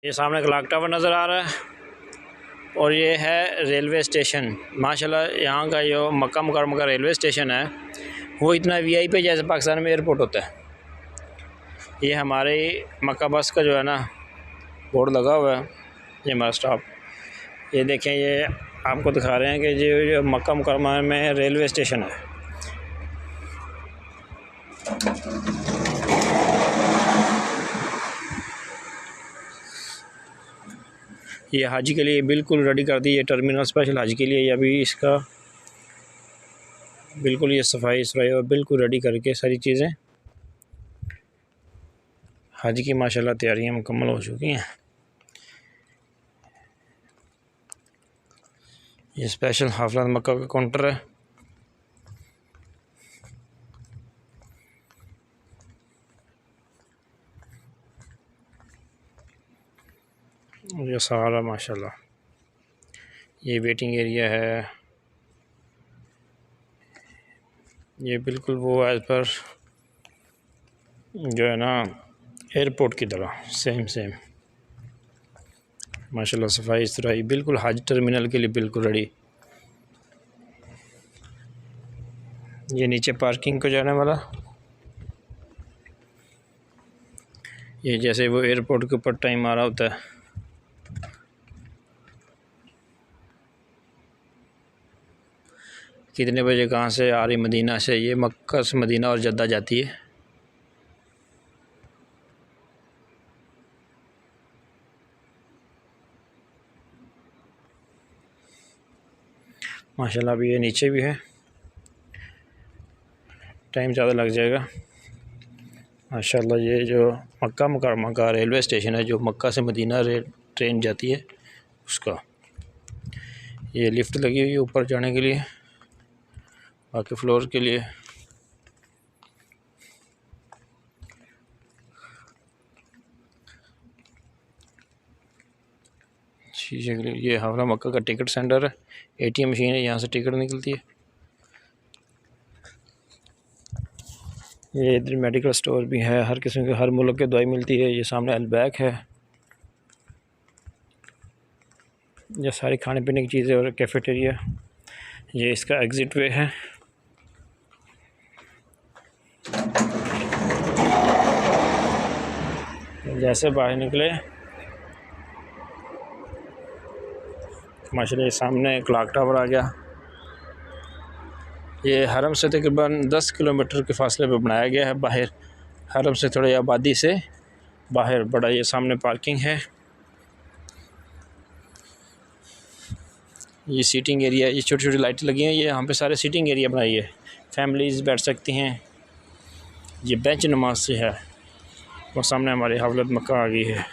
ये सामने clock tower नज़र आ रहा है और ये है रेलवे स्टेशन। माशाल्लाह यहाँ का जो मक्का मुकर्रमा का रेलवे स्टेशन है वो इतना वीआईपी जैसे पाकिस्तान में एयरपोर्ट होता है। ये हमारे मक्का बस का जो है ना बोर्ड लगा हुआ है, ये हमारा स्टॉप। ये देखें, ये आपको दिखा रहे हैं कि जो मक्का मुकर्रमा में रेलवे स्टेशन है। ये हाजी के लिए बिल्कुल रेडी कर दी, ये टर्मिनल स्पेशल हाजी के लिए। अभी इसका बिल्कुल ये सफाई और बिल्कुल रेडी करके सारी चीज़ें हाजी की माशाल्लाह तैयारियां मुकम्मल हो चुकी हैं। ये स्पेशल हाफिज़ मक्का का काउंटर है। ये सारा माशाल्लाह ये वेटिंग एरिया है। ये बिल्कुल वो एज़ पर जो है ना एयरपोर्ट की तरह सेम माशाल्लाह सफाई सुथराई बिल्कुल हाजी टर्मिनल के लिए बिल्कुल रेडी। ये नीचे पार्किंग को जाने वाला, ये जैसे वो एयरपोर्ट के ऊपर टाइम आ रहा होता है। कितने बजे कहाँ से आ रही मदीना से, ये मक्का से मदीना और जद्दा जाती है। माशाल्लाह अभी ये नीचे भी है, टाइम ज़्यादा लग जाएगा। माशाल्लाह ये जो मक्का मुकर्रमा का रेलवे स्टेशन है, जो मक्का से मदीना ट्रेन जाती है उसका, ये लिफ्ट लगी हुई है ऊपर जाने के लिए, बाकी फ्लोर के लिए। शीशे के लिए ये हावड़ा मक्का का टिकट सेंटर है, एटीएम मशीन है, यहाँ से टिकट निकलती है। ये इधर मेडिकल स्टोर भी है, हर किस्म के हर मुल्क की दवाई मिलती है। ये सामने अलबैक है, ये सारी खाने पीने की चीज़ें और कैफेटेरिया। ये इसका एग्ज़िट वे है। जैसे बाहर निकले माशाल्लाह ये सामने क्लॉक टावर आ गया। ये हरम से तकरीबन 10 किलोमीटर के फासले पर बनाया गया है, बाहर हरम से थोड़ी आबादी से बाहर बड़ा। ये सामने पार्किंग है, ये सीटिंग एरिया, ये छोटी छोटी लाइटें लगी हैं, ये यहाँ पे सारे सीटिंग एरिया बनाई है, फैमिलीज़ बैठ सकती हैं। ये बेंच नमाज से है और सामने हमारी हवलत मक्का आ गई है।